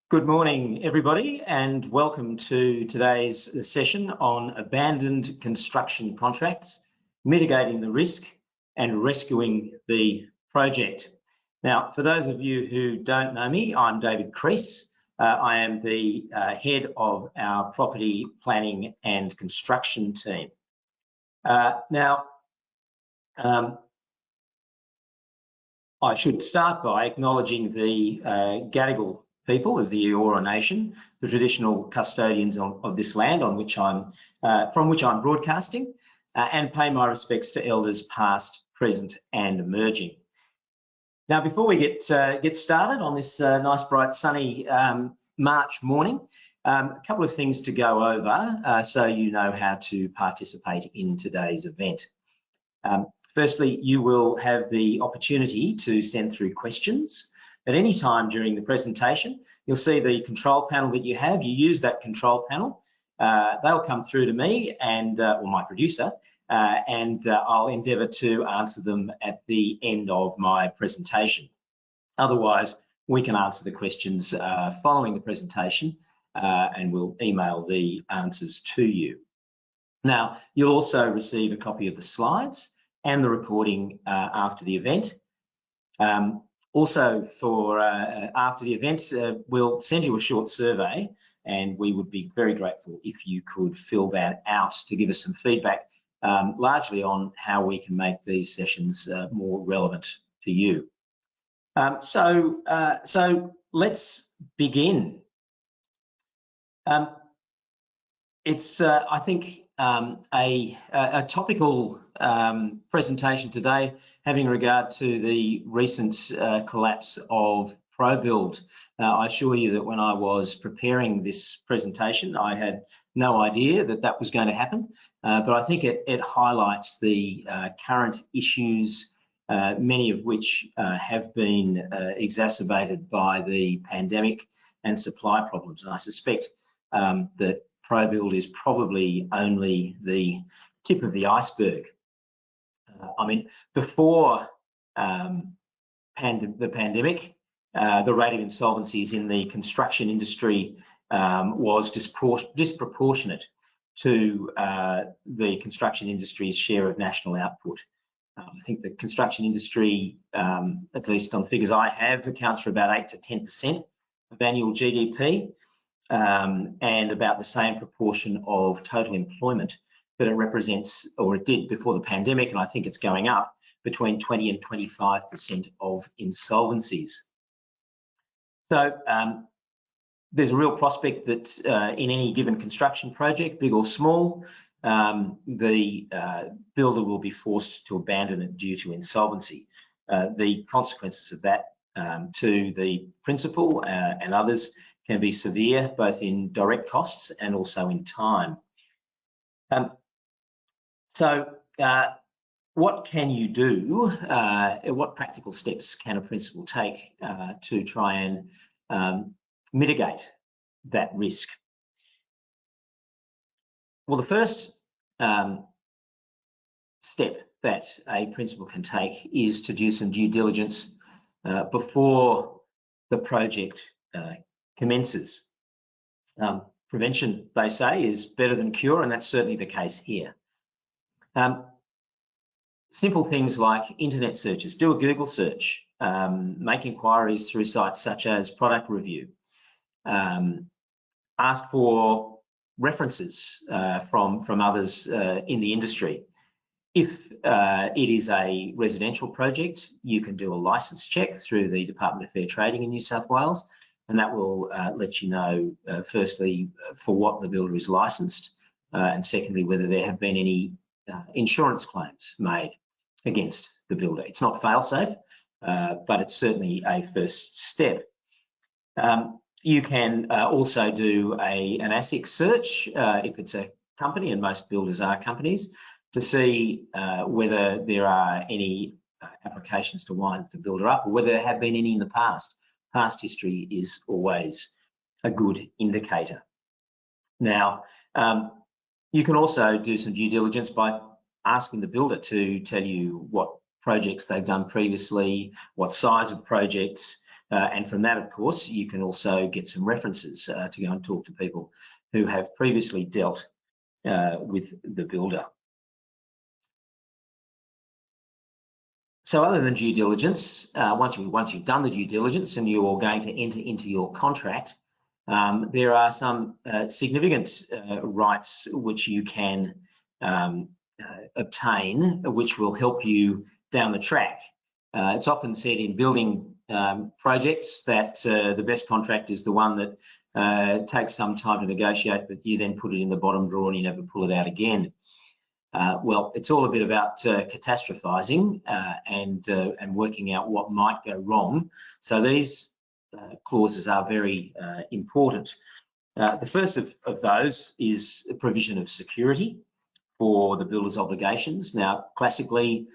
Good morning, everybody, and welcome to today's session on abandoned construction contracts, mitigating the risk and rescuing the project. Now, for those of you who don't know me, I'm David Crease. I am the head of our property planning and construction team. I should start by acknowledging the Gadigal people of the Eora Nation, the traditional custodians of this land on which from which I'm broadcasting, and pay my respects to elders past, present, and emerging. Now, before we get started on this nice, bright, sunny March morning, a couple of things to go over so you know how to participate in today's event. Firstly, you will have the opportunity to send through questions at any time during the presentation. You'll see the control panel that you have. You use that control panel. They'll come through to me and or my producer, and I'll endeavour to answer them at the end of my presentation. Otherwise, we can answer the questions following the presentation, and we'll email the answers to you. Now, you'll also receive a copy of the slides and the recording after the event. Also, for after the event, we'll send you a short survey, and we would be very grateful if you could fill that out to give us some feedback, largely on how we can make these sessions more relevant to you. So let's begin. It's, I think, a topical presentation today, having regard to the recent collapse of ProBuild. I assure you that when I was preparing this presentation, I had no idea that that was going to happen, but I think it highlights the current issues, many of which have been exacerbated by the pandemic and supply problems. And I suspect that ProBuild is probably only the tip of the iceberg. I mean, before the pandemic, the rate of insolvencies in the construction industry was disproportionate to the construction industry's share of national output. I think the construction industry, at least on the figures I have, accounts for about 8 to 10% of annual GDP. And about the same proportion of total employment, but it represents, or it did before the pandemic, and I think it's going up, between 20 and 25% of insolvencies. So there's a real prospect that in any given construction project, big or small, the builder will be forced to abandon it due to insolvency. The consequences of that to the principal and others can be severe, both in direct costs and also in time. What can you do? What practical steps can a principal take to try and mitigate that risk? Well, the first step that a principal can take is to do some due diligence before the project commences. Prevention, they say, is better than cure, and that's certainly the case here. Simple things like internet searches, do a Google search, make inquiries through sites such as Product Review, ask for references from others in the industry. If it is a residential project, you can do a license check through the Department of Fair Trading in New South Wales, and that will let you know, firstly, for what the builder is licensed, and secondly, whether there have been any insurance claims made against the builder. It's not fail-safe, but it's certainly a first step. You can also do an ASIC search if it's a company, and most builders are companies, to see whether there are any applications to wind the builder up, or whether there have been any in the past. Past history is always a good indicator. Now, you can also do some due diligence by asking the builder to tell you what projects they've done previously, what size of projects, And from that, of course, you can also get some references to go and talk to people who have previously dealt with the builder. So other than due diligence, once you've done the due diligence and you're going to enter into your contract, there are some significant rights which you can obtain, which will help you down the track. It's often said in building projects that the best contract is the one that takes some time to negotiate, but you then put it in the bottom drawer and you never pull it out again. Well, it's all a bit about catastrophizing and working out what might go wrong. So these clauses are very important. The first of those is a provision of security for the builder's obligations. Now, classically,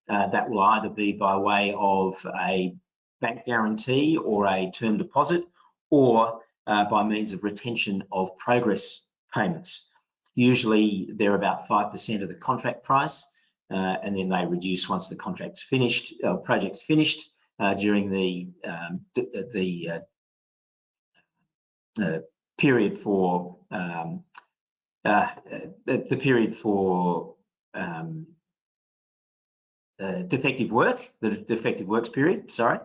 that will either be by way of a bank guarantee or a term deposit, or by means of retention of progress payments. Usually they're about 5% of the contract price, and then they reduce once the contract's finished, project's finished, during the period for defective work, the defective works period, sorry,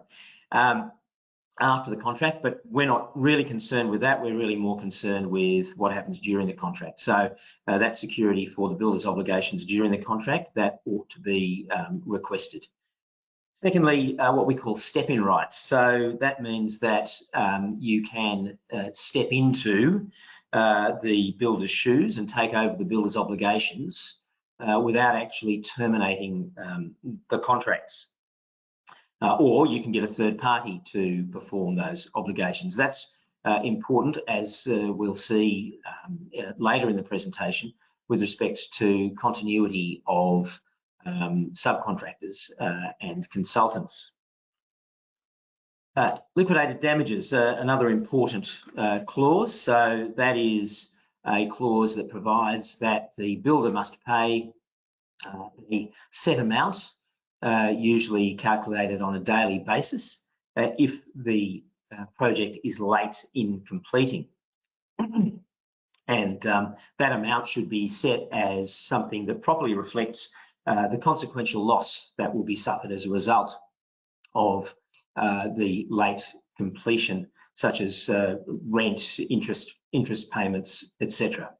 after the contract. But we're not really concerned with that. We're really more concerned with what happens during the contract. So that security for the builder's obligations during the contract, that ought to be requested. Secondly, what we call step-in rights. So that means that you can step into the builder's shoes and take over the builder's obligations without actually terminating the contracts. Or you can get a third party to perform those obligations. That's important, as we'll see later in the presentation, with respect to continuity of subcontractors and consultants. Liquidated damages, another important clause. So that is a clause that provides that the builder must pay a set amount, usually calculated on a daily basis, if the project is late in completing. And that amount should be set as something that properly reflects the consequential loss that will be suffered as a result of the late completion, such as rent, interest payments, etc.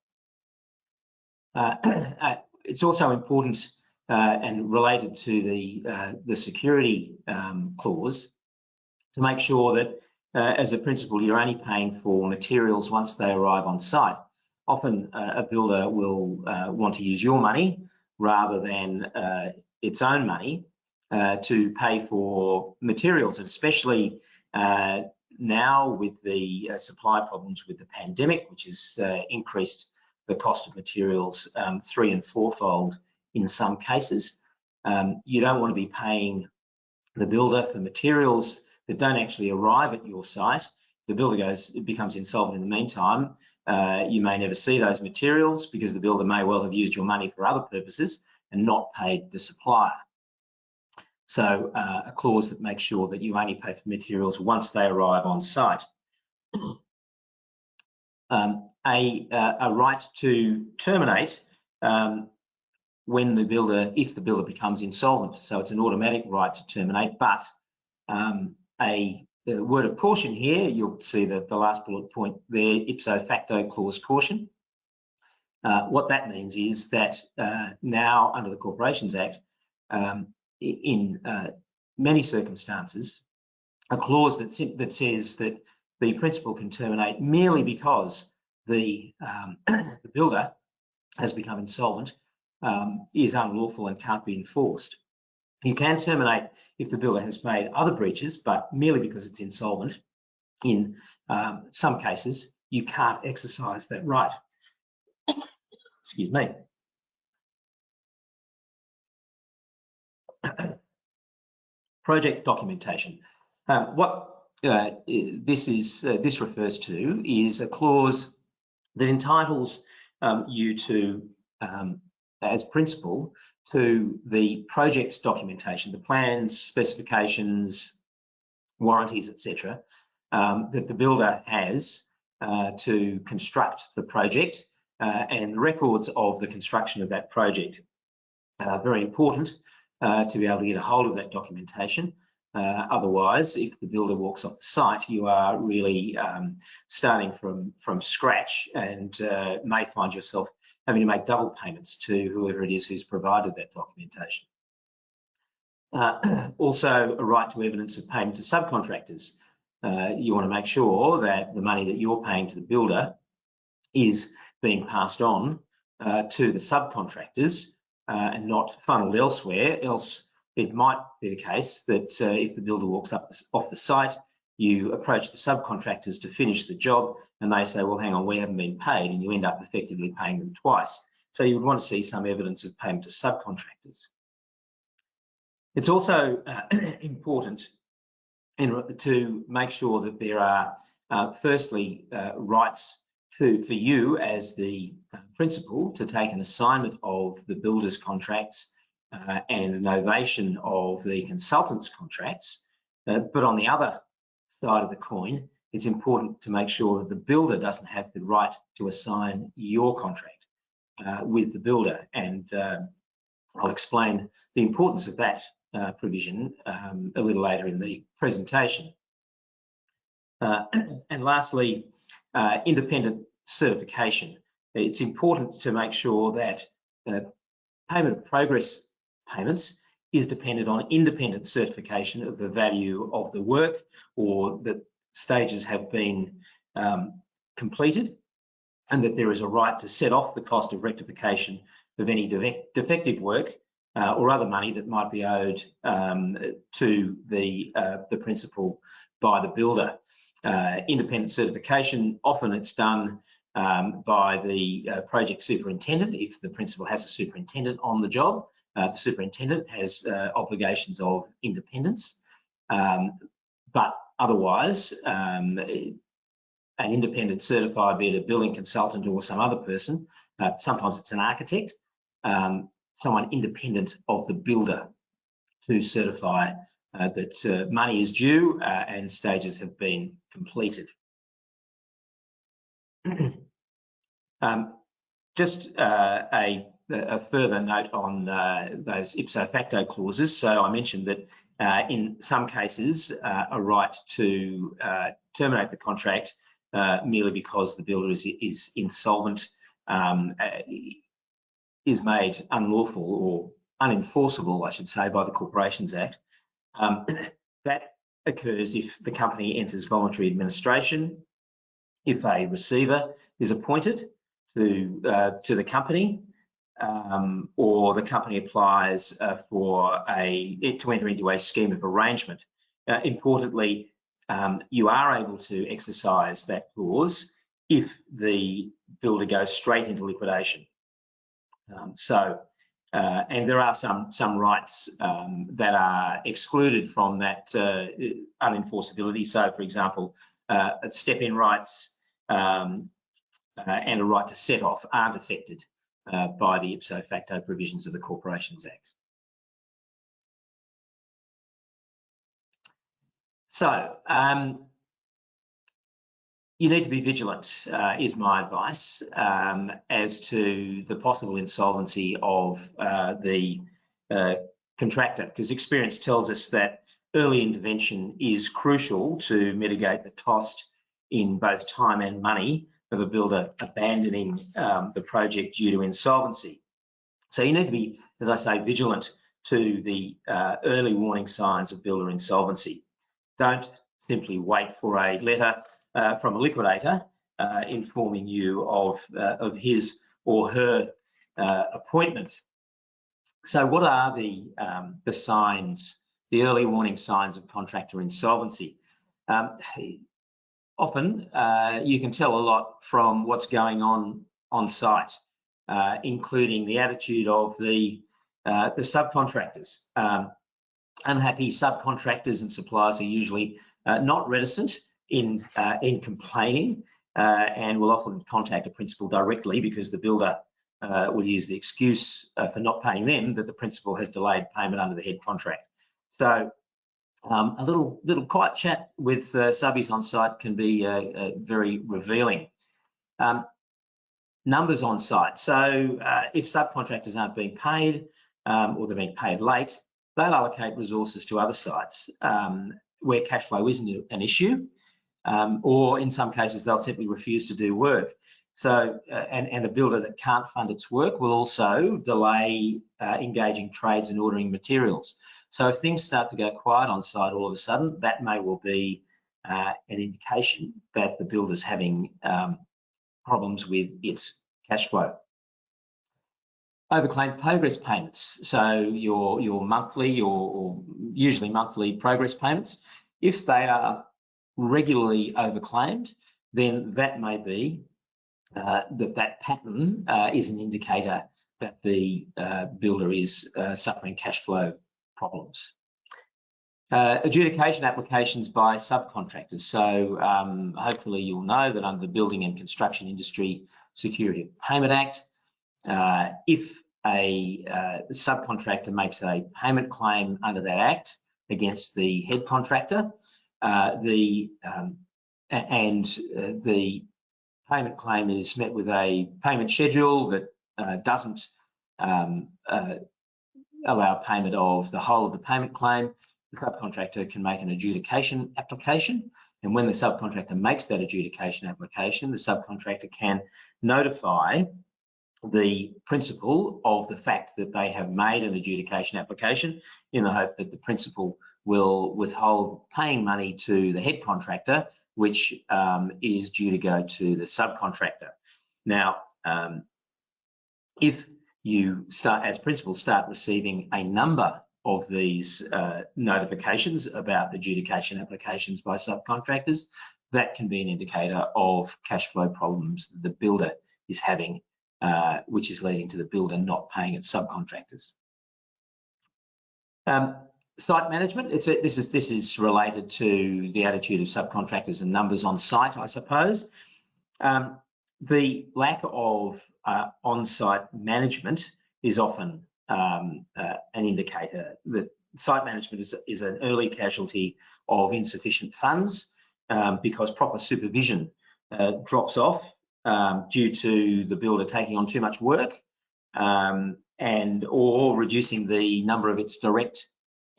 It's also important and related to the security clause to make sure that as a principle, you're only paying for materials once they arrive on site. Often a builder will want to use your money rather than its own money to pay for materials, and especially now with the supply problems with the pandemic, which has increased the cost of materials 3- and 4-fold in some cases. You don't want to be paying the builder for materials that don't actually arrive at your site. If the builder becomes insolvent in the meantime, you may never see those materials because the builder may well have used your money for other purposes and not paid the supplier. So a clause that makes sure that you only pay for materials once they arrive on site. A right to terminate when the builder, if the builder becomes insolvent. So it's an automatic right to terminate, but a word of caution here, you'll see that the last bullet point there, ipso facto clause caution. What that means is that now under the Corporations Act, in many circumstances, a clause that says that the principal can terminate merely because the builder has become insolvent is unlawful and can't be enforced. You can terminate if the builder has made other breaches, but merely because it's insolvent, in some cases, you can't exercise that right. Excuse me. Project documentation. What this refers to is a clause that entitles you to, as principal, to the project documentation, the plans, specifications, warranties, etc., that the builder has to construct the project, and the records of the construction of that project are very important to be able to get a hold of that documentation. Otherwise, if the builder walks off the site, you are really starting from scratch, and may find yourself having to make double payments to whoever it is who's provided that documentation. Also, a right to evidence of payment to subcontractors. You want to make sure that the money that you're paying to the builder is being passed on to the subcontractors and not funneled elsewhere. Else, it might be the case that if the builder walks off the site, you approach the subcontractors to finish the job, and they say, well, hang on, we haven't been paid, and you end up effectively paying them twice. So you would want to see some evidence of payment to subcontractors. It's also important to make sure that there are, firstly, rights for you as the principal to take an assignment of the builder's contracts and a novation of the consultant's contracts. But on the other side of the coin, it's important to make sure that the builder doesn't have the right to assign your contract with the builder. And I'll explain the importance of that provision a little later in the presentation. And lastly, independent certification. It's important to make sure that payment of progress payments is dependent on independent certification of the value of the work, or that stages have been completed, and that there is a right to set off the cost of rectification of any defective work or other money that might be owed to the principal by the builder. Independent certification, often it's done by the project superintendent. If the principal has a superintendent on the job, the superintendent has obligations of independence. But otherwise, an independent certifier, be it a building consultant or some other person, sometimes it's an architect, someone independent of the builder, to certify that money is due and stages have been completed. Just a further note on those ipso facto clauses. So I mentioned that in some cases, a right to terminate the contract merely because the builder is insolvent is made unlawful or unenforceable, I should say, by the Corporations Act. That occurs if the company enters voluntary administration, if a receiver is appointed to the company, or the company applies to enter into a scheme of arrangement. Importantly, you are able to exercise that clause if the builder goes straight into liquidation. And there are some rights that are excluded from that unenforceability. So, for example, step-in rights and a right to set off aren't affected by the ipso facto provisions of the Corporations Act. So, you need to be vigilant, is my advice, as to the possible insolvency of the contractor, because experience tells us that early intervention is crucial to mitigate the cost in both time and money of a builder abandoning the project due to insolvency. So you need to be, as I say, vigilant to the early warning signs of builder insolvency. Don't simply wait for a letter from a liquidator informing you of his or her appointment. So what are the signs, the early warning signs of contractor insolvency? Often you can tell a lot from what's going on site, including the attitude of the subcontractors. Unhappy subcontractors and suppliers are usually not reticent in complaining and will often contact a principal directly, because the builder will use the excuse for not paying them that the principal has delayed payment under the head contract. So A little quiet chat with subbies on site can be very revealing. Numbers on site. So if subcontractors aren't being paid or they're being paid late, they'll allocate resources to other sites where cash flow isn't an issue, or in some cases they'll simply refuse to do work. So and a builder that can't fund its work will also delay engaging trades and ordering materials. So if things start to go quiet on site all of a sudden, that may well be an indication that the builder's having problems with its cash flow. Overclaimed progress payments. So your monthly or usually monthly progress payments, if they are regularly overclaimed, then that may be that pattern is an indicator that the builder is suffering cash flow problems. Adjudication applications by subcontractors. So hopefully you'll know that under the Building and Construction Industry Security of Payment Act, if a subcontractor makes a payment claim under that act against the head contractor, the payment claim is met with a payment schedule that doesn't allow payment of the whole of the payment claim, the subcontractor can make an adjudication application. And when the subcontractor makes that adjudication application, the subcontractor can notify the principal of the fact that they have made an adjudication application in the hope that the principal will withhold paying money to the head contractor, which is due to go to the subcontractor. Now, if you as principal start receiving a number of these notifications about adjudication applications by subcontractors, that can be an indicator of cash flow problems that the builder is having, which is leading to the builder not paying its subcontractors. Site management. This is related to the attitude of subcontractors and numbers on site, I suppose. The lack of on-site management is often an indicator that site management is an early casualty of insufficient funds because proper supervision drops off due to the builder taking on too much work and or reducing the number of its direct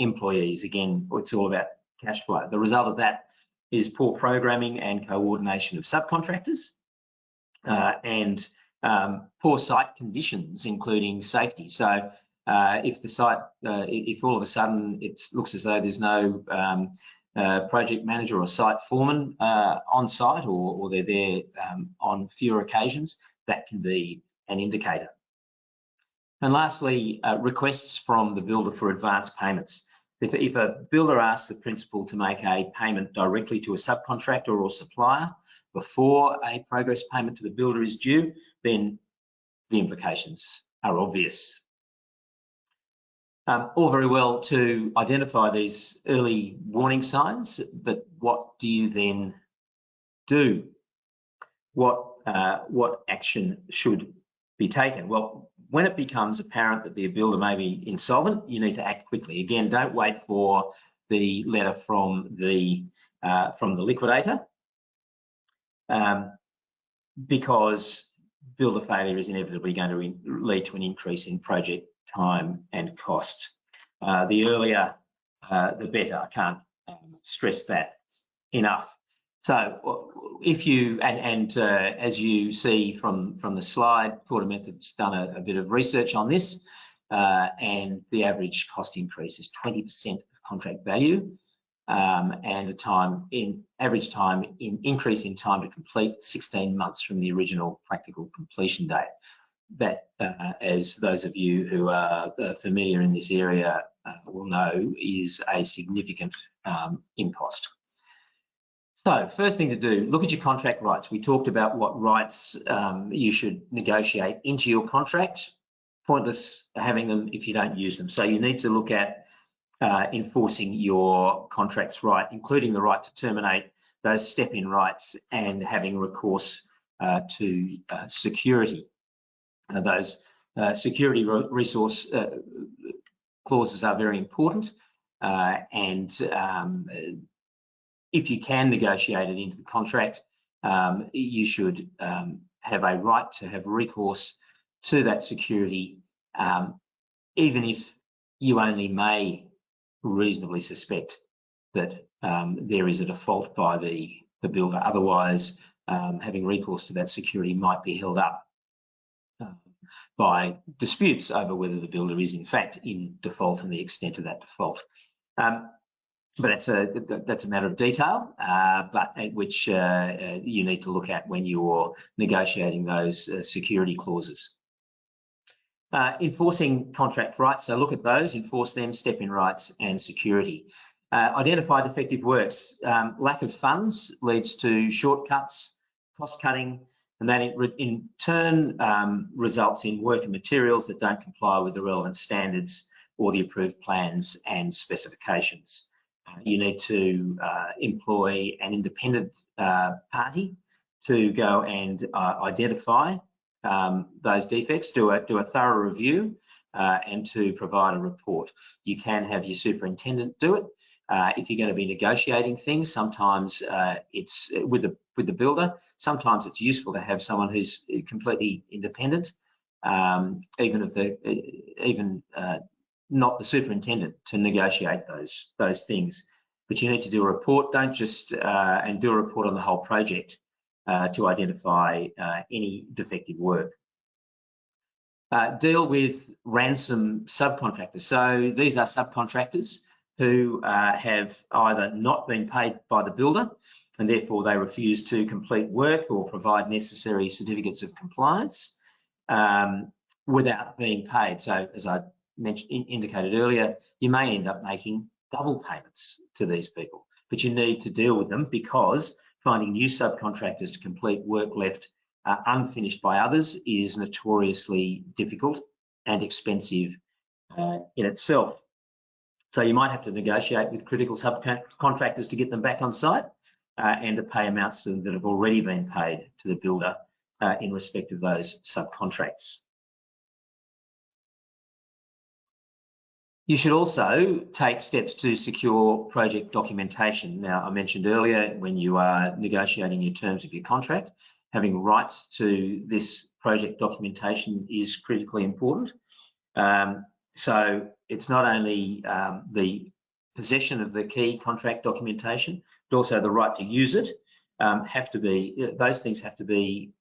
employees. Again, it's all about cash flow. The result of that is poor programming and coordination of subcontractors and poor site conditions, including safety. So if the site, if all of a sudden it looks as though there's no project manager or site foreman on site, or they're there on fewer occasions, that can be an indicator. And lastly, requests from the builder for advance payments. If a builder asks the principal to make a payment directly to a subcontractor or supplier before a progress payment to the builder is due, then the implications are obvious. All very well to identify these early warning signs, but what do you then do? What action should be taken? Well, when it becomes apparent that the builder may be insolvent, you need to act quickly. Again, don't wait for the letter from the liquidator, because builder failure is inevitably going to lead to an increase in project time and cost. The earlier, the better. I can't stress that enough. So if you, as you see from the slide, Quarter Method's done a bit of research on this, and the average cost increase is 20% of contract value, and average time increase in time to complete 16 months from the original practical completion date. That, as those of you who are familiar in this area will know, is a significant impost. So first thing to do, look at your contract rights. We talked about what rights you should negotiate into your contract. Pointless having them if you don't use them. So you need to look at enforcing your contract's right, including the right to terminate those step-in rights and having recourse to security. Those security resource clauses are very important. and if you can negotiate it into the contract, you should have a right to have recourse to that security, even if you only may reasonably suspect that there is a default by the builder. Otherwise, having recourse to that security might be held up by disputes over whether the builder is in fact in default and the extent of that default. But that's a matter of detail, but which you need to look at when you're negotiating those security clauses. Enforcing contract rights, so look at those, enforce them, step-in rights and security. Identify defective works. Lack of funds leads to shortcuts, cost cutting, and that in turn results in work and materials that don't comply with the relevant standards or the approved plans and specifications. You need to employ an independent party to go and identify those defects, do a thorough review, and to provide a report. You can have your superintendent do it. If you're going to be negotiating things, sometimes it's with the builder. Sometimes it's useful to have someone who's completely independent, even not the superintendent, to negotiate those things. But you need to do a report. Don't just and do a report on the whole project to identify any defective work. Deal with ransom subcontractors. So these are subcontractors who have either not been paid by the builder and therefore they refuse to complete work or provide necessary certificates of compliance without being paid. So as I indicated earlier, you may end up making double payments to these people, but you need to deal with them because finding new subcontractors to complete work left unfinished by others is notoriously difficult and expensive in itself. So you might have to negotiate with critical subcontractors to get them back on site and to pay amounts to them that have already been paid to the builder in respect of those subcontracts. You should also take steps to secure project documentation. Now, I mentioned earlier, when you are negotiating your terms of your contract, having rights to this project documentation is critically important. So it's not only the possession of the key contract documentation, but also the right to use it those things have to be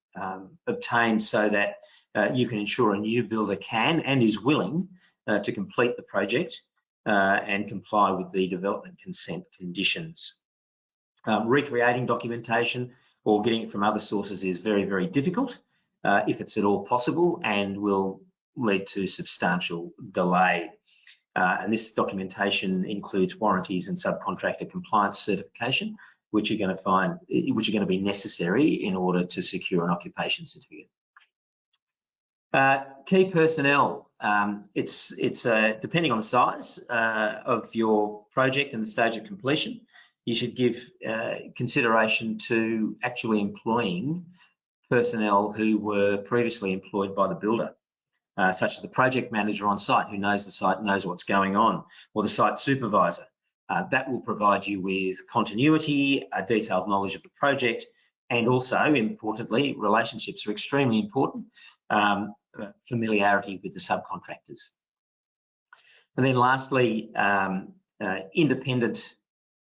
obtained so that you can ensure a new builder can and is willing to complete the project and comply with the development consent conditions. Recreating documentation or getting it from other sources is very, very difficult if it's at all possible and will lead to substantial delay. And this documentation includes warranties and subcontractor compliance certification, which are going to be necessary in order to secure an occupation certificate. Key personnel. It's depending on the size of your project and the stage of completion, you should give consideration to actually employing personnel who were previously employed by the builder, such as the project manager on site who knows the site, knows what's going on, or the site supervisor. That will provide you with continuity, a detailed knowledge of the project, and also, importantly, relationships are extremely important, familiarity with the subcontractors. And then lastly, independent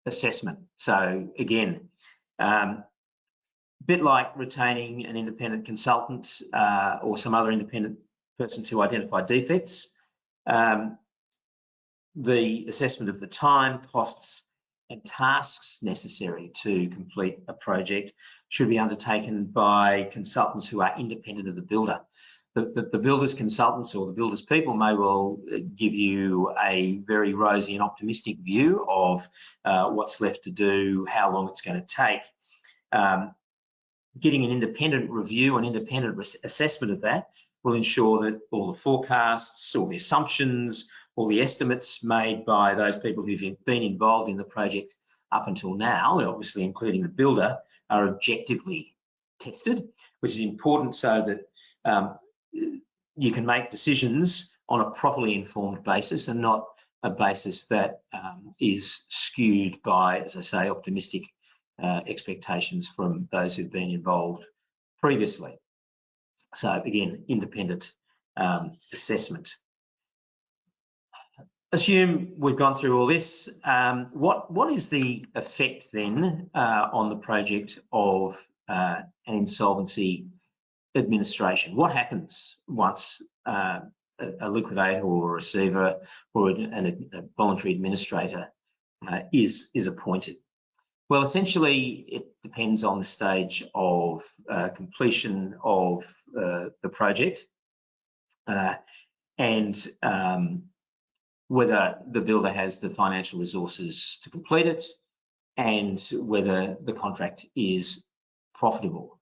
assessment. So again, a bit like retaining an independent consultant or some other independent person to identify defects, the assessment of the time, costs and tasks necessary to complete a project should be undertaken by consultants who are independent of the builder. The builder's consultants or the builder's people may well give you a very rosy and optimistic view of what's left to do, how long it's going to take. Getting an independent review, an independent assessment of that will ensure that all the forecasts, all the assumptions, all the estimates made by those people who've been involved in the project up until now, and obviously including the builder, are objectively tested, which is important so that you can make decisions on a properly informed basis and not a basis that is skewed by, as I say, optimistic expectations from those who've been involved previously. So again, independent assessment. Assume we've gone through all this. What is the effect then on the project of an insolvency administration? What happens once a liquidator or a receiver or a voluntary administrator is appointed? Well, essentially, it depends on the stage of completion of the project and whether the builder has the financial resources to complete it and whether the contract is profitable.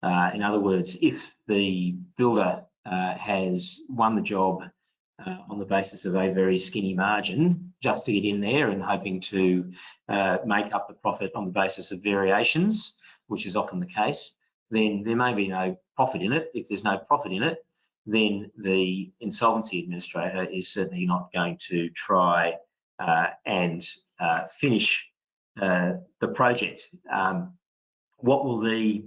In other words, if the builder has won the job on the basis of a very skinny margin just to get in there and hoping to make up the profit on the basis of variations, which is often the case, then there may be no profit in it. If there's no profit in it, then the insolvency administrator is certainly not going to try and finish the project. What will the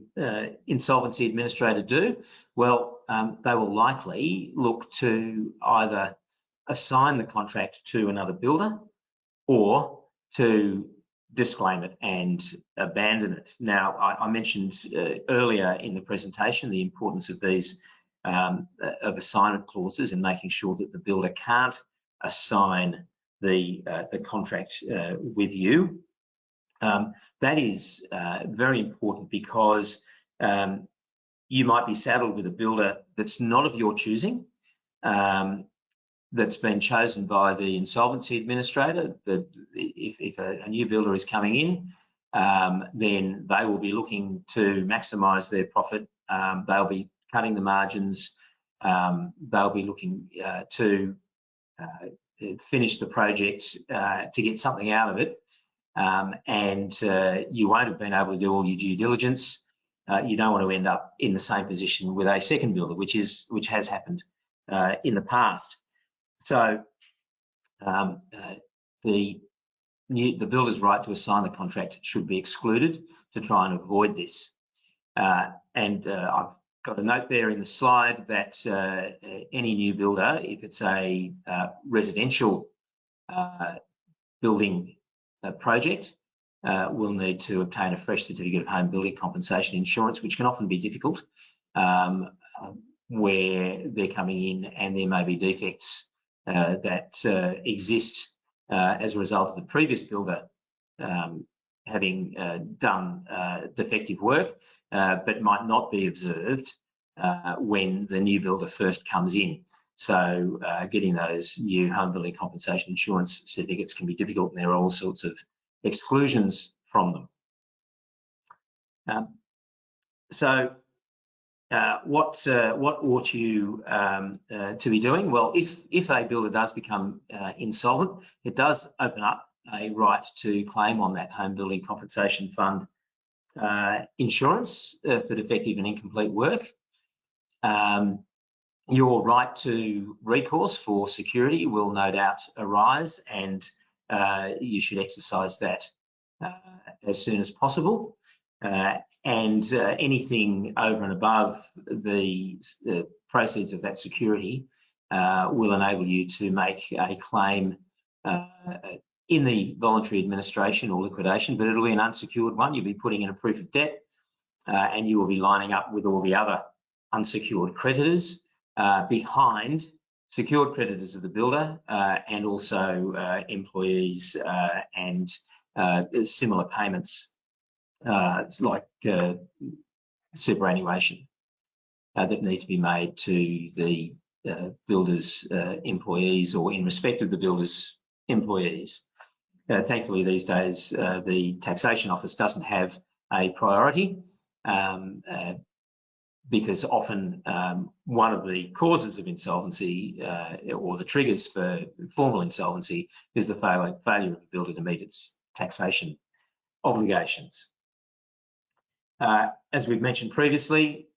insolvency administrator do? Well, they will likely look to either assign the contract to another builder or to disclaim it and abandon it. Now, I mentioned earlier in the presentation the importance of these of assignment clauses and making sure that the builder can't assign the contract with you. That is very important because you might be saddled with a builder that's not of your choosing, that's been chosen by the insolvency administrator. That if a new builder is coming in, then they will be looking to maximise their profit. They'll be cutting the margins. They'll be looking to finish the project to get something out of it. And you won't have been able to do all your due diligence. You don't want to end up in the same position with a second builder, which has happened in the past. So the builder's right to assign the contract should be excluded to try and avoid this. And I've got a note there in the slide that any new builder, if it's a residential building project, will need to obtain a fresh certificate of home building compensation insurance, which can often be difficult where they're coming in and there may be defects that exist as a result of the previous builder having done defective work, but might not be observed when the new builder first comes in. So getting those new home building compensation insurance certificates can be difficult, and there are all sorts of exclusions from them. What ought you to be doing? Well, if a builder does become insolvent, it does open up a right to claim on that home building compensation fund insurance for defective and incomplete work. Your right to recourse for security will no doubt arise, and you should exercise that as soon as possible. And anything over and above the proceeds of that security will enable you to make a claim in the voluntary administration or liquidation, but it'll be an unsecured one. You'll be putting in a proof of debt, and you will be lining up with all the other unsecured creditors behind secured creditors of the builder and also employees and similar payments like superannuation that need to be made to the builder's employees or in respect of the builder's employees. Thankfully, these days, the taxation office doesn't have a priority because often one of the causes of insolvency or the triggers for formal insolvency is the failure of the builder to meet its taxation obligations. As we've mentioned previously,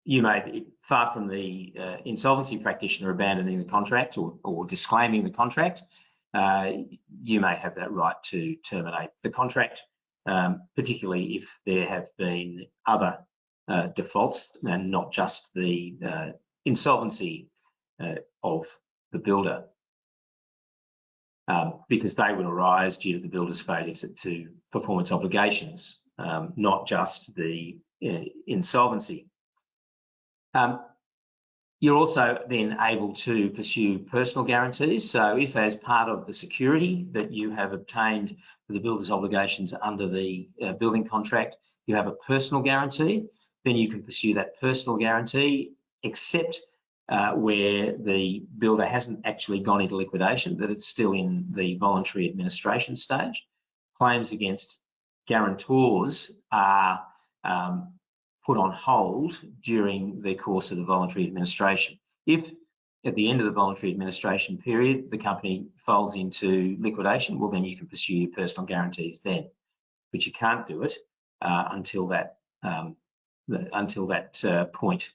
you may be far from the insolvency practitioner abandoning the contract or disclaiming the contract. You may have that right to terminate the contract, particularly if there have been other defaults and not just the insolvency of the builder, because they would arise due to the builder's failure to perform its obligations, not just the insolvency. You're also then able to pursue personal guarantees. So if, as part of the security that you have obtained for the builder's obligations under the building contract, you have a personal guarantee, then you can pursue that personal guarantee, except where the builder hasn't actually gone into liquidation, that it's still in the voluntary administration stage. Claims against guarantors are put on hold during the course of the voluntary administration. If at the end of the voluntary administration period the company falls into liquidation, well, then you can pursue your personal guarantees then, but you can't do it until that point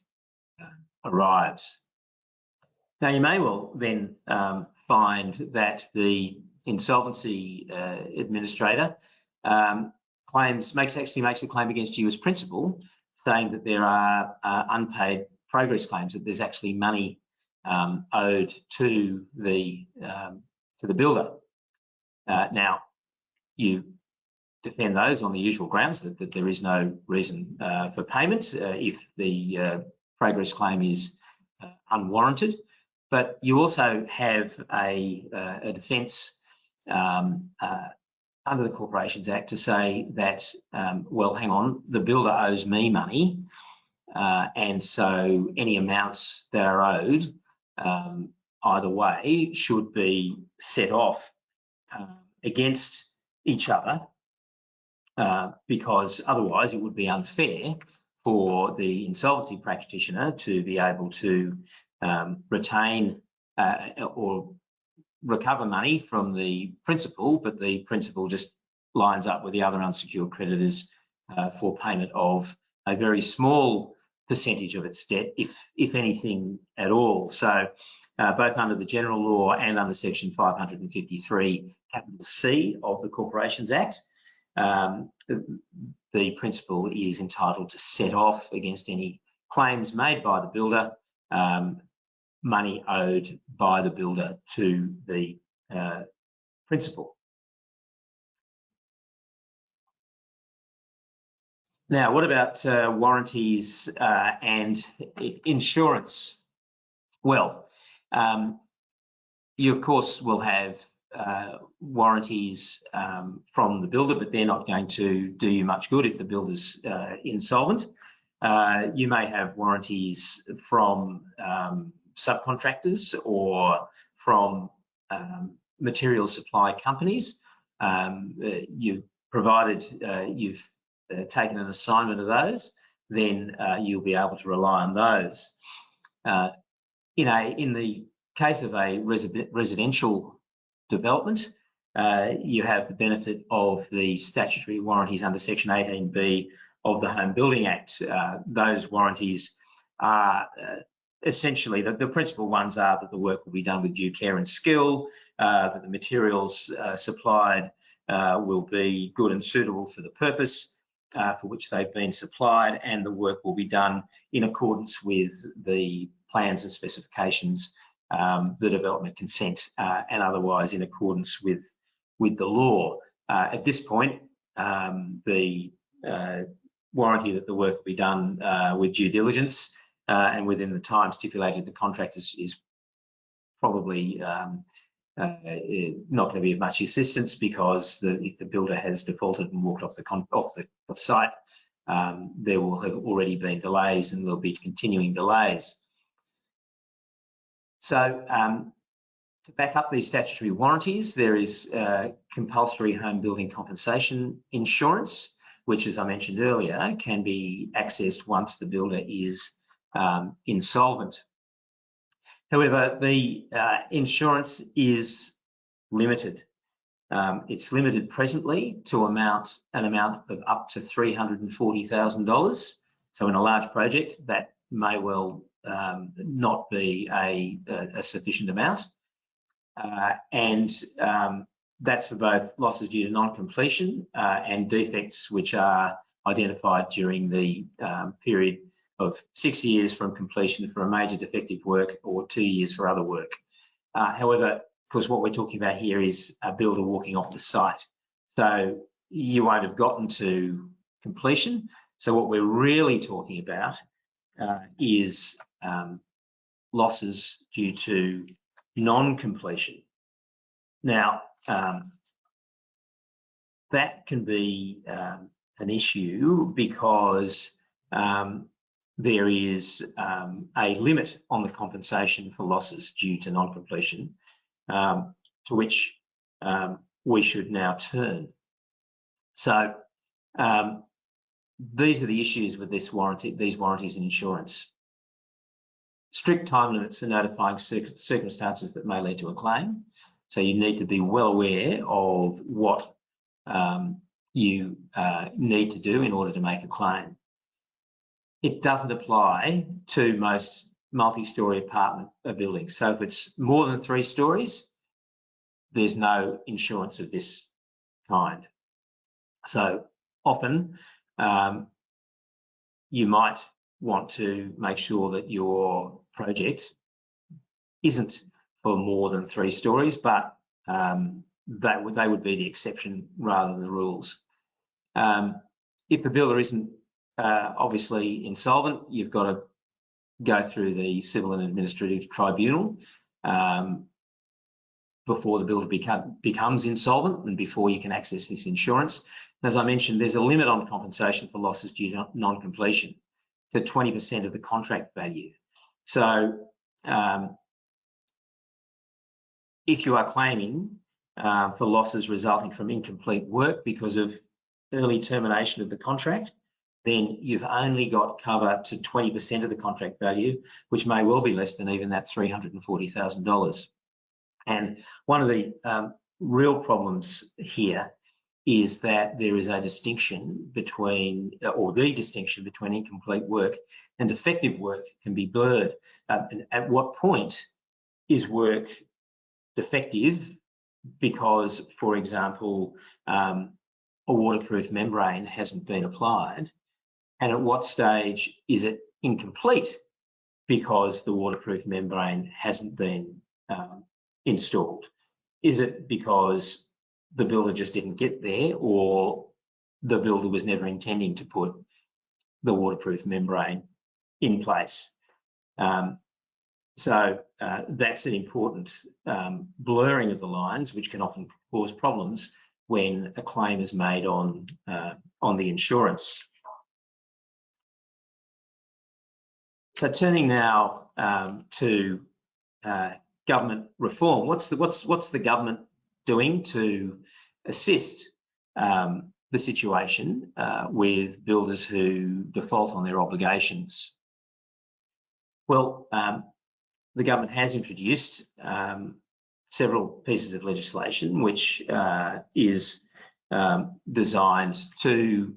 arrives. Now, you may well then find that the insolvency administrator actually makes a claim against you as principal, saying that there are unpaid progress claims, that there's actually money owed to the builder. Now, you defend those on the usual grounds that there is no reason for payment if the progress claim is unwarranted, but you also have a defence under the Corporations Act to say that, well, hang on, the builder owes me money, and so any amounts that are owed either way should be set off against each other, because otherwise it would be unfair for the insolvency practitioner to be able to retain or recover money from the principal, but the principal just lines up with the other unsecured creditors for payment of a very small percentage of its debt, if anything at all. So both under the general law and under section 553 capital C of the Corporations Act, the principal is entitled to set off against any claims made by the builder, money owed by the builder to the principal. Now, what about warranties and insurance? Well, you of course will have warranties from the builder, but they're not going to do you much good if the builder's insolvent. You may have warranties from subcontractors or from material supply companies. Provided you've taken an assignment of those, then you'll be able to rely on those. In the case of a residential development, you have the benefit of the statutory warranties under section 18B of the Home Building Act. Those warranties are essentially, the principal ones are that the work will be done with due care and skill, that the materials supplied will be good and suitable for the purpose for which they've been supplied, and the work will be done in accordance with the plans and specifications, the development consent, and otherwise in accordance with the law. At this point, the warranty that the work will be done with due diligence and within the time stipulated in the contract is probably not going to be of much assistance, because if the builder has defaulted and walked off the site, there will have already been delays and there'll be continuing delays. So to back up these statutory warranties, there is compulsory home building compensation insurance, which, as I mentioned earlier, can be accessed once the builder is insolvent. However, the insurance is limited. It's limited presently to an amount of up to $340,000. So in a large project, that may well not be a sufficient amount. That's for both losses due to non-completion and defects which are identified during the period of 6 years from completion for a major defective work or 2 years for other work. However, of course, what we're talking about here is a builder walking off the site. So you won't have gotten to completion. So what we're really talking about is losses due to non-completion. Now, that can be an issue because there is a limit on the compensation for losses due to non-completion, to which we should now turn. So these are the issues with these warranties and insurance. Strict time limits for notifying circumstances that may lead to a claim. So you need to be well aware of what you need to do in order to make a claim. It doesn't apply to most multi-storey apartment buildings. So if it's more than 3 stories, there's no insurance of this kind. So often you might want to make sure that your project isn't for more than 3 stories, but they would be the exception rather than the rules. If the builder isn't obviously insolvent, you've got to go through the civil and administrative tribunal before the builder becomes insolvent and before you can access this insurance. As I mentioned, there's a limit on compensation for losses due to non-completion to 20% of the contract value. So if you are claiming for losses resulting from incomplete work because of early termination of the contract, then you've only got cover to 20% of the contract value, which may well be less than even that $340,000. And one of the real problems here is that there is a distinction between, or the distinction between incomplete work and defective work can be blurred. At what point is work defective because, for example, a waterproof membrane hasn't been applied? And at what stage is it incomplete because the waterproof membrane hasn't been installed? Is it because the builder just didn't get there, or the builder was never intending to put the waterproof membrane in place? So that's an important blurring of the lines, which can often cause problems when a claim is made on the insurance. So turning now to government reform, what's the government doing to assist the situation with builders who default on their obligations? Well, the government has introduced several pieces of legislation which is designed to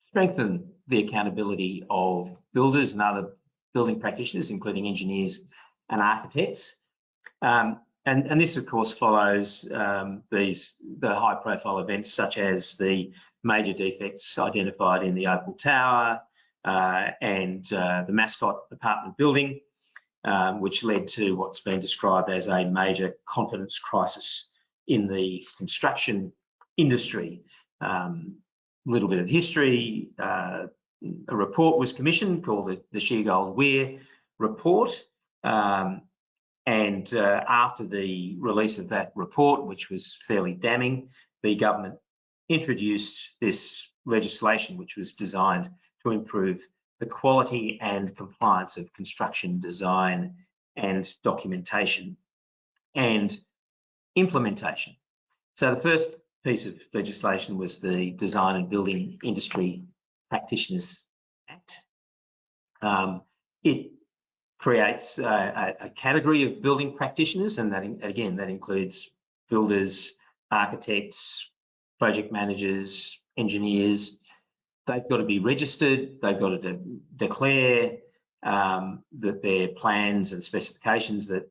strengthen the accountability of builders and other building practitioners, including engineers and architects. And this, of course, follows the high-profile events such as the major defects identified in the Opal Tower and the Mascot apartment building, which led to what's been described as a major confidence crisis in the construction industry. Little bit of history, a report was commissioned called the Sheargold Weir report. And after the release of that report, which was fairly damning, the government introduced this legislation, which was designed to improve the quality and compliance of construction design and documentation and implementation. So the first piece of legislation was the Design and Building Industry Practitioners Act. It creates a category of building practitioners, and that includes builders, architects, project managers, engineers, they've got to be registered, they've got to declare that their plans and specifications that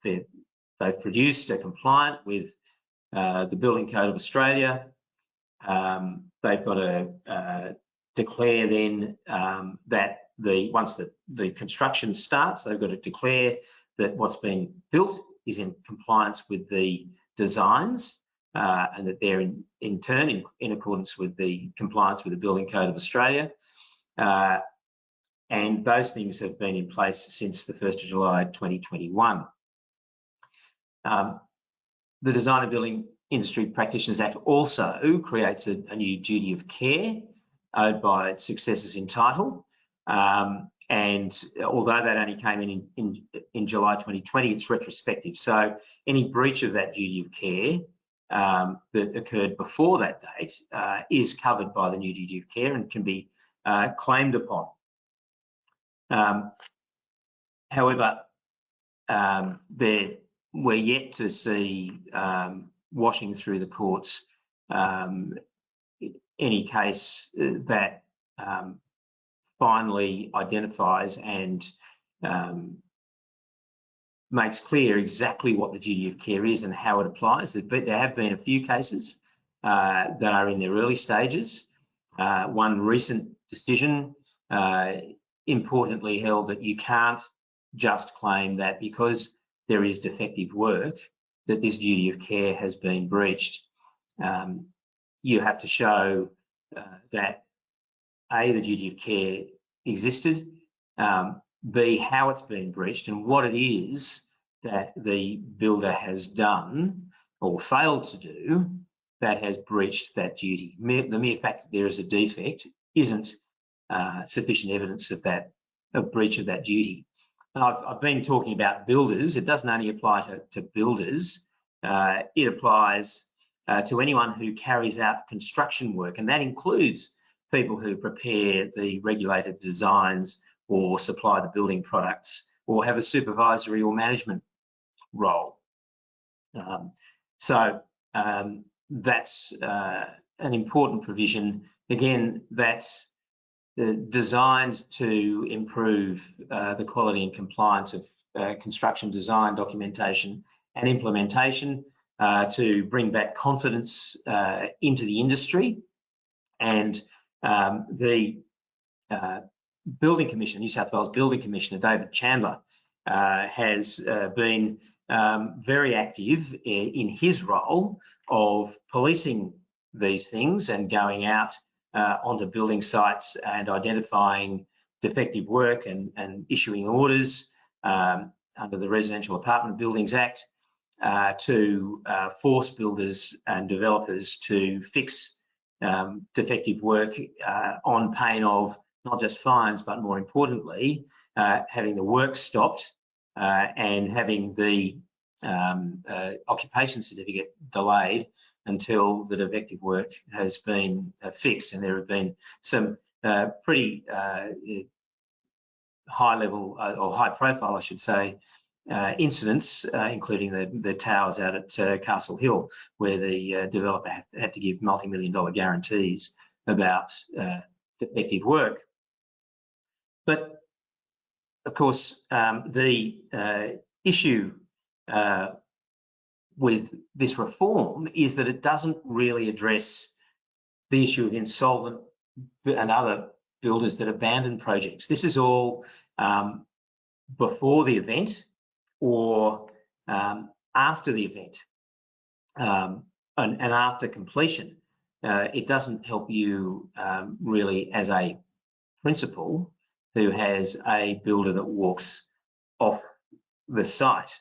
they've produced are compliant with the Building Code of Australia. They've got to declare then that once the construction starts, they've got to declare that what's been built is in compliance with the designs and that they're in turn in accordance with the compliance with the Building Code of Australia. And those things have been in place since the 1st of July 2021. The Design and Building Industry Practitioners Act also creates a new duty of care owed by successors in title. And although that only came in July 2020, it's retrospective. So any breach of that duty of care that occurred before that date is covered by the new duty of care and can be claimed upon. However, we're yet to see washing through the courts any case that finally identifies and makes clear exactly what the duty of care is and how it applies. There have been a few cases that are in their early stages. One recent decision importantly held that you can't just claim that because there is defective work that this duty of care has been breached. You have to show that A, the duty of care existed, B, how it's been breached and what it is that the builder has done or failed to do that has breached that duty. The mere fact that there is a defect isn't sufficient evidence of breach of that duty. And I've been talking about builders. It doesn't only apply to builders. It applies to anyone who carries out construction work, and that includes people who prepare the regulated designs or supply the building products or have a supervisory or management role. So that's an important provision. Again, that's designed to improve the quality and compliance of construction design, documentation and implementation, to bring back confidence into the industry. And the Building Commissioner, New South Wales Building Commissioner David Chandler, has been very active in his role of policing these things and going out onto building sites and identifying defective work and issuing orders under the Residential Apartment Buildings Act to force builders and developers to fix defective work on pain of not just fines, but more importantly, having the work stopped and having the occupation certificate delayed until the defective work has been fixed. And there have been some pretty high level or high profile, I should say, incidents, including the towers out at Castle Hill, where the developer had to give multi-million-dollar guarantees about defective work. But of course, the issue with this reform is that it doesn't really address the issue of insolvent and other builders that abandon projects. This is all before the event or after the event and after completion. It doesn't help you really as a principal who has a builder that walks off the site.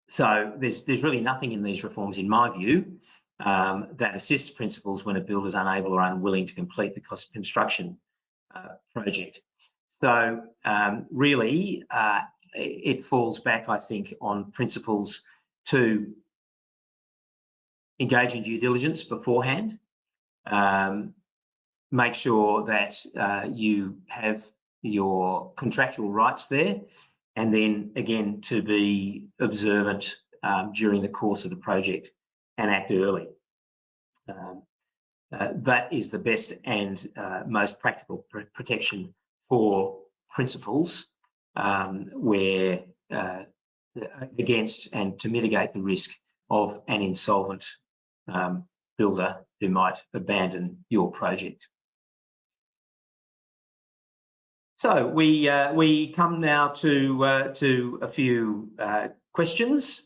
So there's really nothing in these reforms, in my view, that assists principals when a builder is unable or unwilling to complete the construction project. So really, it falls back, I think, on principals to engage in due diligence beforehand, make sure that you have your contractual rights there, and then again to be observant during the course of the project and act early. that is the best and most practical protection for principals where against and to mitigate the risk of an insolvent builder who might abandon your project. So we come now to a few questions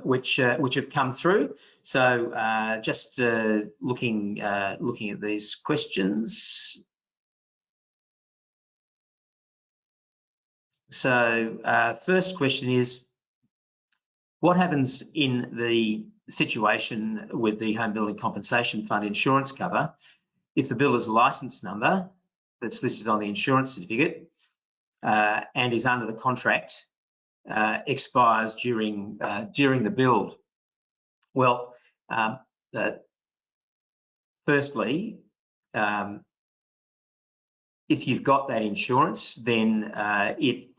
which have come through. So just looking at these questions. So first question is, what happens in the situation with the Home Building Compensation Fund insurance cover if the builder's license number that's listed on the insurance certificate and is under the contract expires during the build? Well, firstly, if you've got that insurance, then it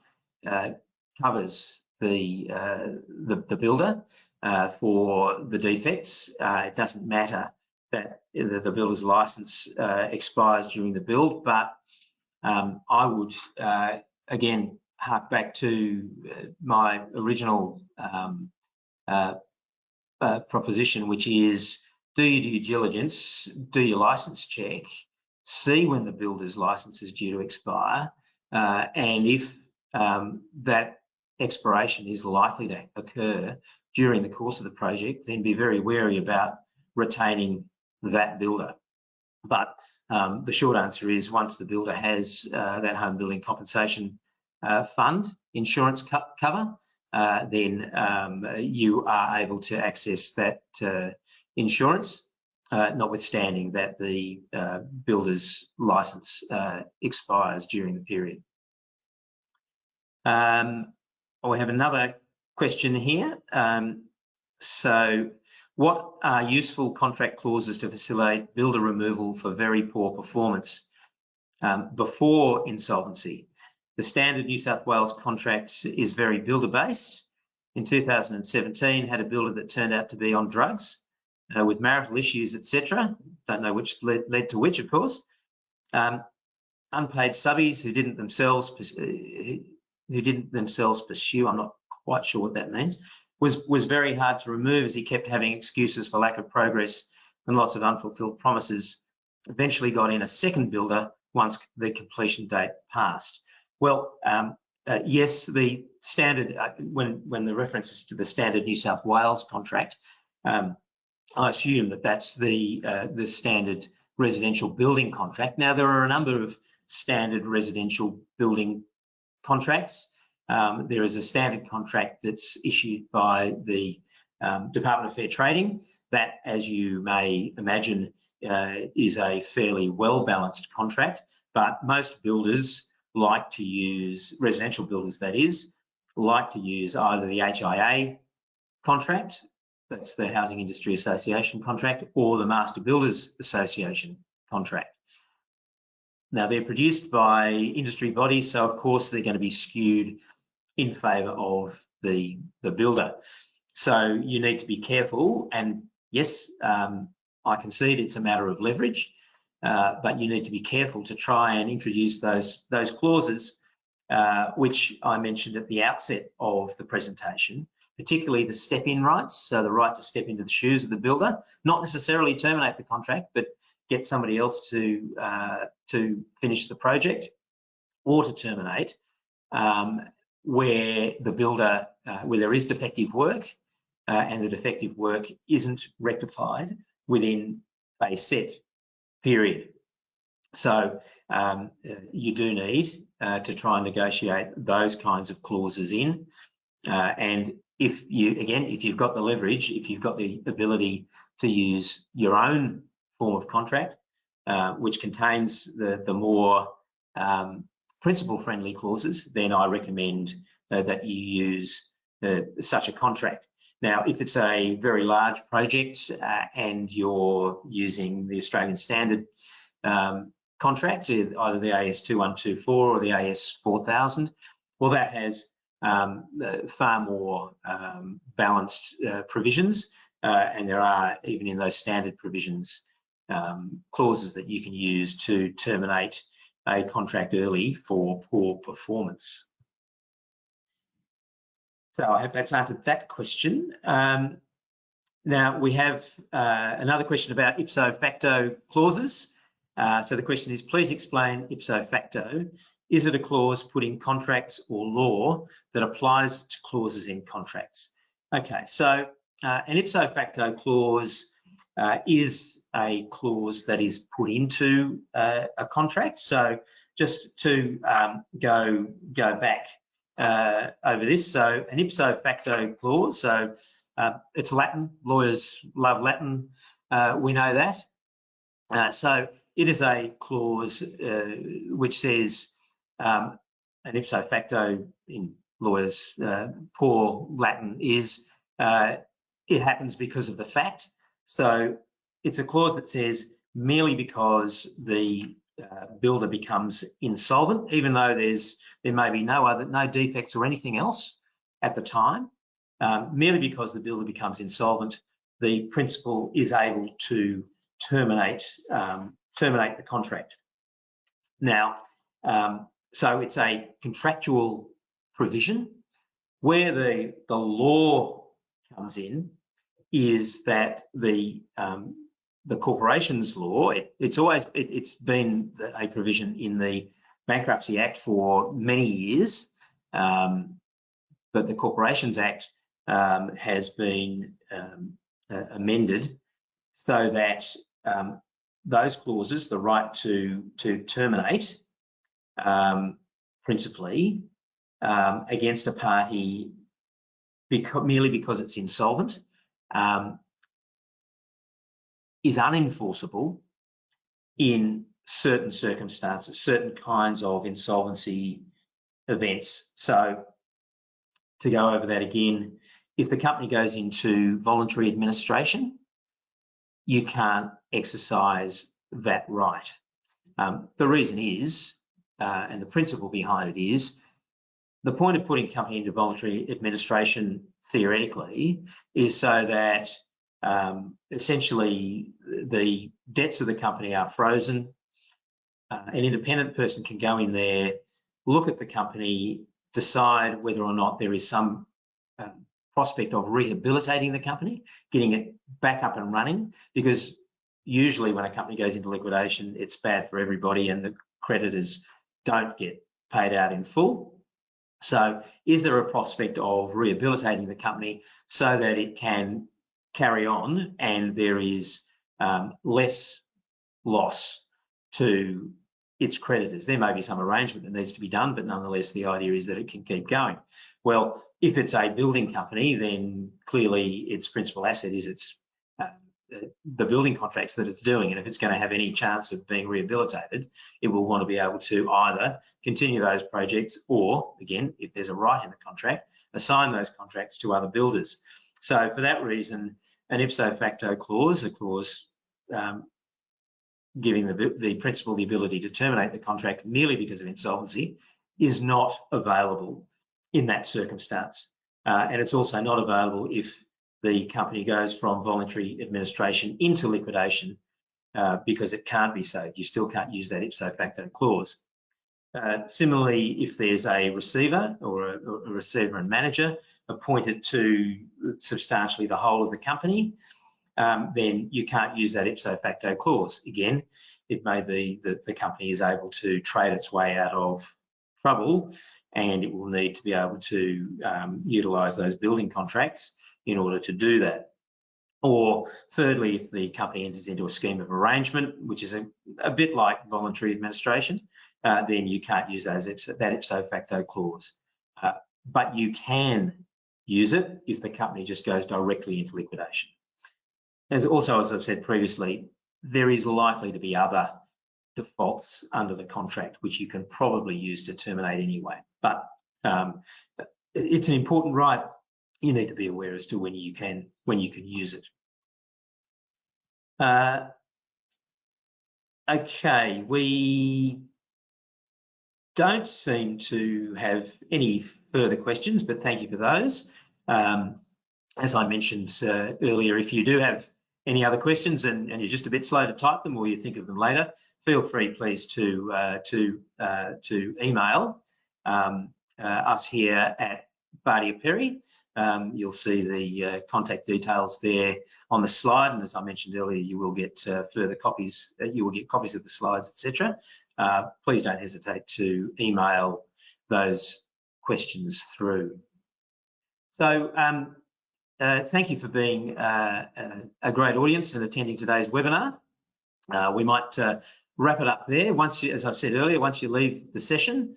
covers the builder for the defects. It doesn't matter that the builder's license expires during the build, but I would again hark back to my original proposition, which is do your due diligence, do your license check, see when the builder's license is due to expire, and if that expiration is likely to occur during the course of the project, then be very wary about retaining that builder. But the short answer is, once the builder has that Home Building Compensation Fund insurance cover, then you are able to access that insurance, notwithstanding that the builder's license expires during the period. We have another question here. So, what are useful contract clauses to facilitate builder removal for very poor performance before insolvency? The standard New South Wales contract is very builder-based. In 2017, had a builder that turned out to be on drugs with marital issues, etc. Don't know which led to which, of course. Unpaid subbies who didn't themselves pursue. I'm not quite sure what that means. Was very hard to remove, as he kept having excuses for lack of progress and lots of unfulfilled promises. Eventually got in a second builder once the completion date passed. Well, yes, the standard, when the reference is to the standard New South Wales contract, I assume that that's the standard residential building contract. Now, there are a number of standard residential building contracts. There is a standard contract that's issued by the Department of Fair Trading that, as you may imagine, is a fairly well-balanced contract, but most builders like to use, residential builders that is, like to use either the HIA contract, that's the Housing Industry Association contract, or the Master Builders Association contract. Now, they're produced by industry bodies, so of course they're going to be skewed in favour of the builder. So you need to be careful, and yes, I concede it's a matter of leverage, but you need to be careful to try and introduce those clauses which I mentioned at the outset of the presentation, particularly the step-in rights, so the right to step into the shoes of the builder, not necessarily terminate the contract, but get somebody else to finish the project or to terminate, where the builder, where there is defective work and the defective work isn't rectified within a set period. So you do need to try and negotiate those kinds of clauses in, and if you've got the leverage, if you've got the ability to use your own form of contract, which contains the more principal-friendly clauses, then I recommend that you use such a contract. Now, if it's a very large project and you're using the Australian Standard contract, either the AS 2124 or the AS 4000, well, that has far more balanced provisions and there are, even in those standard provisions, clauses that you can use to terminate a contract early for poor performance. So I hope that's answered that question. Now we have another question about ipso facto clauses. So the question is, please explain ipso facto. Is it a clause put in contracts or law that applies to clauses in contracts? Okay, so an ipso facto clause is a clause that is put into a contract. So just to go back over this, so an ipso facto clause, so it's Latin, lawyers love Latin, we know that. So it is a clause which says an ipso facto in lawyers' poor Latin is it happens because of the fact. So it's a clause that says merely because the builder becomes insolvent, even though there may be no defects or anything else at the time, merely because the builder becomes insolvent, the principal is able to terminate the contract. Now, so it's a contractual provision. Where the law comes in is that the corporations law, it's been a provision in the Bankruptcy Act for many years, but the Corporations Act has been amended so that those clauses, the right to terminate principally against a party merely because it's insolvent, is unenforceable in certain circumstances, certain kinds of insolvency events. So to go over that again, if the company goes into voluntary administration, you can't exercise that right. The reason is, and the principle behind it is, the point of putting a company into voluntary administration theoretically is so that essentially the debts of the company are frozen. An independent person can go in there, look at the company, decide whether or not there is some prospect of rehabilitating the company, getting it back up and running, because usually when a company goes into liquidation, it's bad for everybody and the creditors don't get paid out in full. So is there a prospect of rehabilitating the company so that it can carry on and there is less loss to its creditors? There may be some arrangement that needs to be done, but nonetheless, the idea is that it can keep going. Well, if it's a building company, then clearly its principal asset is the building contracts that it's doing. And if it's going to have any chance of being rehabilitated, it will want to be able to either continue those projects or, again, if there's a right in the contract, assign those contracts to other builders. So for that reason, an ipso facto clause, a clause giving the principal the ability to terminate the contract merely because of insolvency, is not available in that circumstance. And it's also not available if the company goes from voluntary administration into liquidation because it can't be saved. You still can't use that ipso facto clause. Similarly, if there's a receiver or a receiver and manager appointed to substantially the whole of the company, then you can't use that ipso facto clause. Again, it may be that the company is able to trade its way out of trouble and it will need to be able to utilise those building contracts in order to do that. Or thirdly, if the company enters into a scheme of arrangement, which is a bit like voluntary administration, then you can't use that ipso facto clause. But you can use it if the company just goes directly into liquidation. As I've said previously, there is likely to be other defaults under the contract which you can probably use to terminate anyway. But it's an important right. You need to be aware as to when you can use it. Okay, we don't seem to have any further questions, but thank you for those. as I mentioned earlier, if you do have any other questions and you're just a bit slow to type them, or you think of them later, feel free, please, to email us here at Bardia Perry. You'll see the contact details there on the slide, and as I mentioned earlier, you will get further copies. You will get copies of the slides, etc. Please don't hesitate to email those questions through. So thank you for being a great audience and attending today's webinar. We might wrap it up there. Once you, as I said earlier, once you leave the session,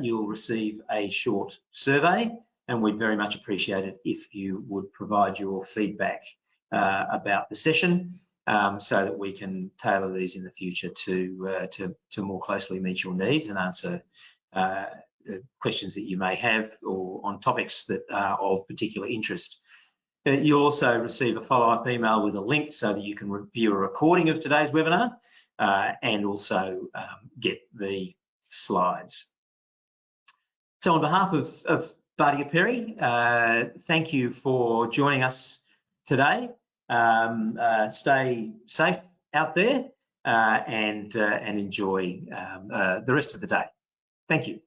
you'll receive a short survey, and we'd very much appreciate it if you would provide your feedback about the session, so that we can tailor these in the future to more closely meet your needs and answer questions that you may have, or on topics that are of particular interest. You'll also receive a follow-up email with a link so that you can view a recording of today's webinar and also get the slides. So on behalf of Bardia Perry, thank you for joining us today. Stay safe out there and enjoy the rest of the day. Thank you.